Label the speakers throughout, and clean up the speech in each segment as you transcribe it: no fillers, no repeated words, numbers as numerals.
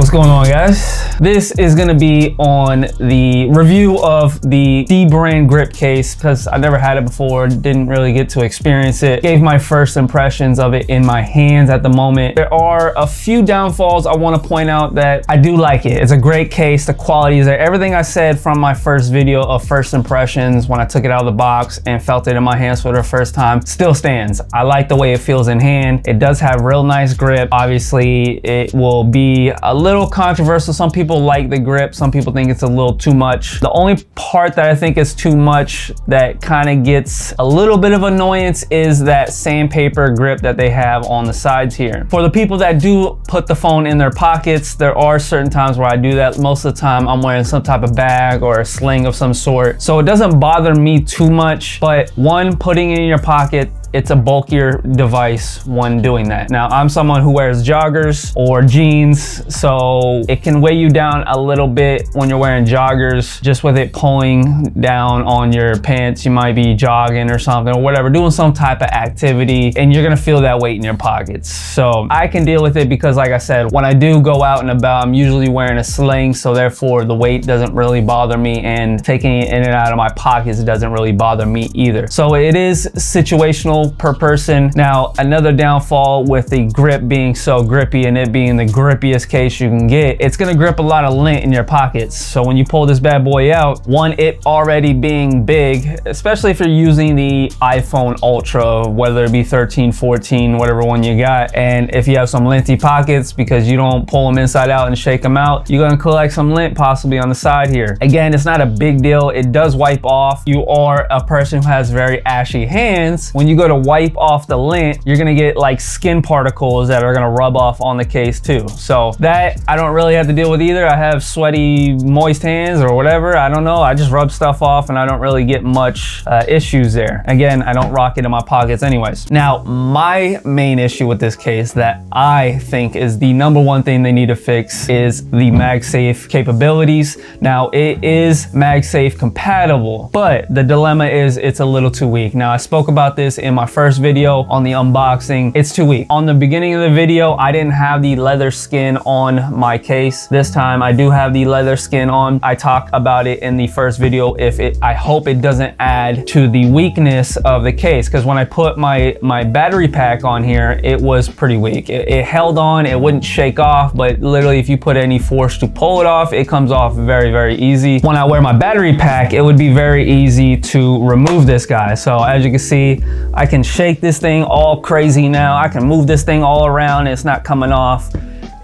Speaker 1: What's going on, guys? This is gonna be on the review of the DBRAND grip case because I never had it before, didn't really get to experience it. Gave my first impressions of it in my hands at the moment. There are a few downfalls I want to point out that I do like it. It's a great case, the quality is there. Everything I said from my first video of first impressions when I took it out of the box and felt it in my hands for the first time still stands. I like the way it feels in hand. It does have real nice grip. Obviously, it will be a little controversial. Some people like the grip, some people think it's a little too much. The only part that I think is too much that kind of gets a little bit of annoyance is that sandpaper grip that they have on the sides here. For the people that do put the phone in their pockets, there are certain times where I do that. Most of the time I'm wearing some type of bag or a sling of some sort, so it doesn't bother me too much. But one, putting it in your pocket, it's a bulkier device when doing that. Now, I'm someone who wears joggers or jeans, so it can weigh you down a little bit when you're wearing joggers, just with it pulling down on your pants. You might be jogging or something or whatever, doing some type of activity, and you're gonna feel that weight in your pockets. So I can deal with it because, like I said, when I do go out and about, I'm usually wearing a sling, so therefore the weight doesn't really bother me, and taking it in and out of my pockets doesn't really bother me either. So it is situational per person. Now, another downfall with the grip being so grippy and it being the grippiest case you can get, it's gonna grip a lot of lint in your pockets. So when you pull this bad boy out, one, it already being big, especially if you're using the iPhone Ultra, whether it be 13, 14, whatever one you got, and if you have some linty pockets because you don't pull them inside out and shake them out, you're gonna collect some lint possibly on the side here. Again, it's not a big deal. It does wipe off. You are a person who has very ashy hands. When you go to wipe off the lint, you're gonna get like skin particles that are gonna rub off on the case too. So that I don't really have to deal with either. I have sweaty, moist hands or whatever. I don't know. I just rub stuff off and I don't really get much issues there. Again, I don't rock it in my pockets anyways. Now, my main issue with this case that I think is the number one thing they need to fix is the MagSafe capabilities. Now, it is MagSafe compatible, but the dilemma is it's a little too weak. Now, I spoke about this in my first video on the unboxing. It's too weak. On the beginning of the video, I didn't have the leather skin on my case. This time I do have the leather skin on. I talked about it in the first video. I hope it doesn't add to the weakness of the case, because when I put my battery pack on here, it was pretty weak. It held on, it wouldn't shake off, but literally if you put any force to pull it off, it comes off very, very easy. When I wear my battery pack, it would be very easy to remove this guy. So as you can see, I can shake this thing all crazy now. I can move this thing all around and it's not coming off.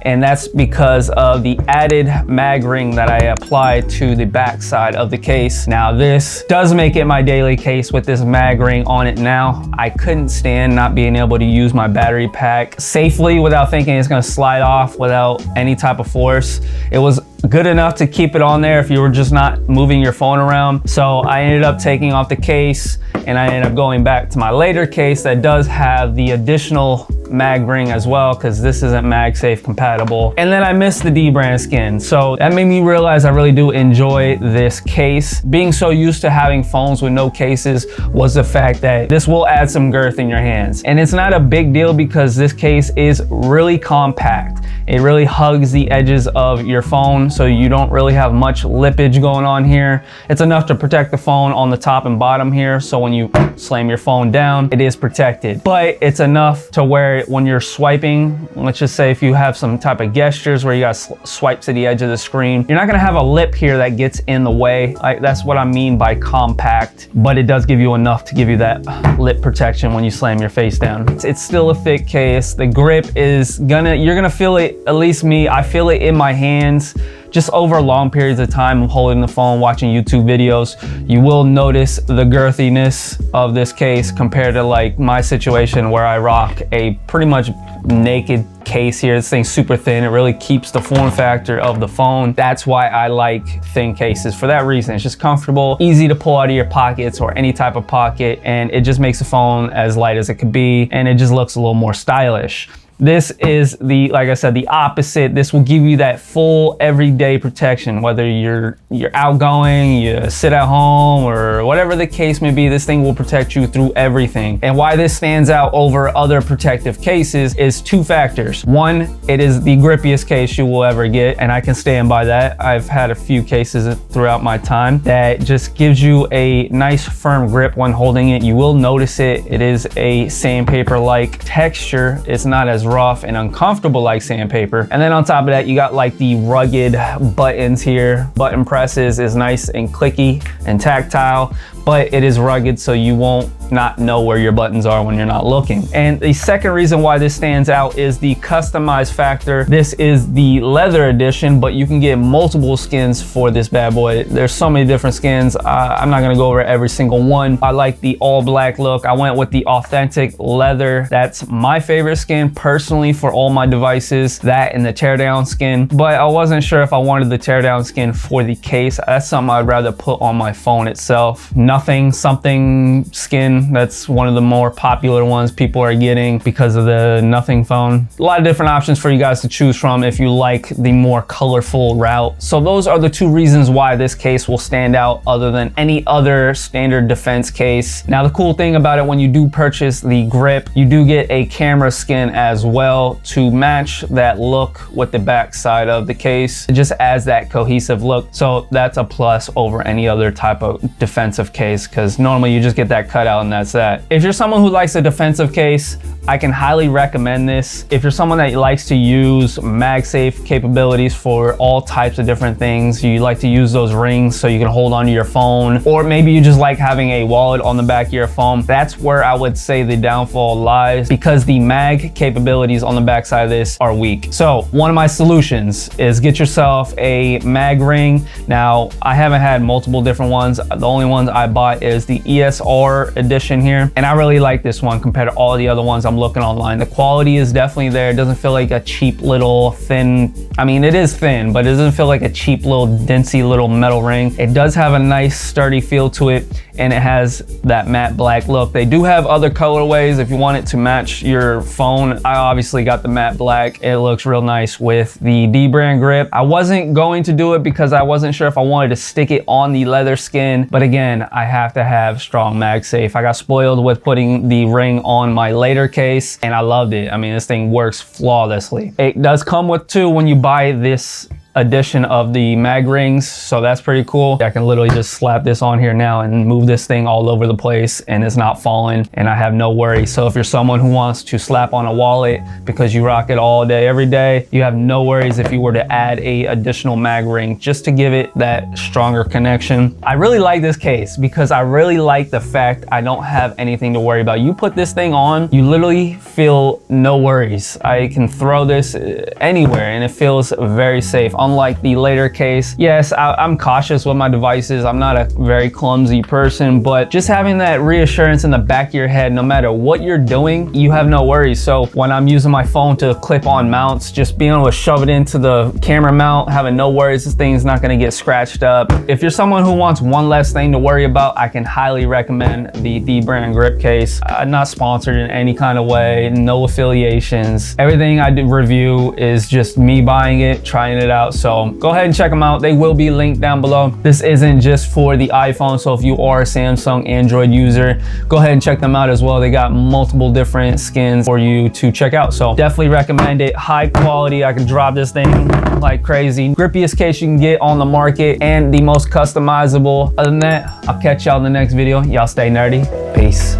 Speaker 1: And that's because of the added mag ring that I applied to the back side of the case. Now, this does make it my daily case with this mag ring on it now. I couldn't stand not being able to use my battery pack safely without thinking it's gonna slide off without any type of force. It was good enough to keep it on there if you were just not moving your phone around. So I ended up taking off the case and I ended up going back to my later case that does have the additional mag ring as well, because this isn't MagSafe compatible. And then I missed the DBRAND skin. So that made me realize I really do enjoy this case. Being so used to having phones with no cases was the fact that this will add some girth in your hands. And it's not a big deal because this case is really compact. It really hugs the edges of your phone, so you don't really have much lippage going on here. It's enough to protect the phone on the top and bottom here, so when you slam your phone down, it is protected. But it's enough to where when you're swiping, let's just say if you have some type of gestures where you got swipe to the edge of the screen, you're not gonna have a lip here that gets in the way. That's what I mean by compact, but it does give you enough to give you that lip protection when you slam your face down. It's still a thick case. The grip is you're gonna feel it, at least me, I feel it in my hands. Just over long periods of time of holding the phone, watching YouTube videos, you will notice the girthiness of this case compared to like my situation where I rock a pretty much naked case here. This thing's super thin. It really keeps the form factor of the phone. That's why I like thin cases, for that reason. It's just comfortable, easy to pull out of your pockets or any type of pocket, and it just makes the phone as light as it could be, and it just looks a little more stylish. This is the, like I said, the opposite. This will give you that full everyday protection, whether you're outgoing, you sit at home, or whatever the case may be. This thing will protect you through everything. And why this stands out over other protective cases is two factors. One, it is the grippiest case you will ever get, and I can stand by that. I've had a few cases throughout my time that just gives you a nice firm grip when holding it. You will notice it. It is a sandpaper-like texture. It's not as rough and uncomfortable like sandpaper. And then on top of that, you got like the rugged buttons here. Button presses is nice and clicky and tactile, but it is rugged, so you won't not know where your buttons are when you're not looking. And the second reason why this stands out is the customized factor. This is the leather edition, but you can get multiple skins for this bad boy. There's so many different skins. I'm not gonna go over every single one. I like the all black look. I went with the authentic leather. That's my favorite skin personally for all my devices, that and the teardown skin. But I wasn't sure if I wanted the teardown skin for the case. That's something I'd rather put on my phone itself. Nothing something skin. That's one of the more popular ones people are getting because of the nothing phone. A lot of different options for you guys to choose from if you like the more colorful route. So those are the two reasons why this case will stand out other than any other standard defense case. Now, the cool thing about it, when you do purchase the grip, you do get a camera skin as well to match that look with the back side of the case. It just adds that cohesive look. So that's a plus over any other type of defensive case, because normally you just get that cutout and that's that. If you're someone who likes a defensive case, I can highly recommend this. If you're someone that likes to use MagSafe capabilities for all types of different things, you like to use those rings so you can hold onto your phone, or maybe you just like having a wallet on the back of your phone, that's where I would say the downfall lies, because the mag capabilities on the back side of this are weak. So one of my solutions is get yourself a mag ring. Now, I haven't had multiple different ones. The only ones I bought is the ESR edition here, and I really like this one compared to all the other ones I'm looking online. The quality is definitely there. It doesn't feel like a cheap little thin, I mean, it is thin, but it doesn't feel like a cheap little dincy little metal ring. It does have a nice sturdy feel to it, and it has that matte black look. They do have other colorways if you want it to match your phone. I obviously got the matte black. It looks real nice with the DBRAND grip. I wasn't going to do it because I wasn't sure if I wanted to stick it on the leather skin, but again, I have to have strong MagSafe. I got spoiled with putting the ring on my later case, and I loved it. I mean, this thing works flawlessly. It does come with two when you buy this edition of the mag rings, so that's pretty cool. I can literally just slap this on here now and move this thing all over the place, and it's not falling, and I have no worries. So if you're someone who wants to slap on a wallet because you rock it all day every day, you have no worries if you were to add a additional mag ring just to give it that stronger connection. I really like this case because I really like the fact I don't have anything to worry about. You put this thing on, you literally feel no worries. I can throw this anywhere and it feels very safe. Unlike the later case, yes, I'm cautious with my devices. I'm not a very clumsy person, but just having that reassurance in the back of your head, no matter what you're doing, you have no worries. So when I'm using my phone to clip on mounts, just being able to shove it into the camera mount, having no worries, this thing's not gonna get scratched up. If you're someone who wants one less thing to worry about, I can highly recommend the DBRAND grip case. Not sponsored in any kind of way, no affiliations. Everything I do review is just me buying it, trying it out. So go ahead and check them out. They will be linked down below. This isn't just for the iPhone, so if you are a Samsung Android user, go ahead and check them out as well. They got multiple different skins for you to check out. So definitely recommend it. High quality. I can drop this thing like crazy. Grippiest case you can get on the market and the most customizable. Other than that, I'll catch y'all in the next video. Y'all stay nerdy. Peace.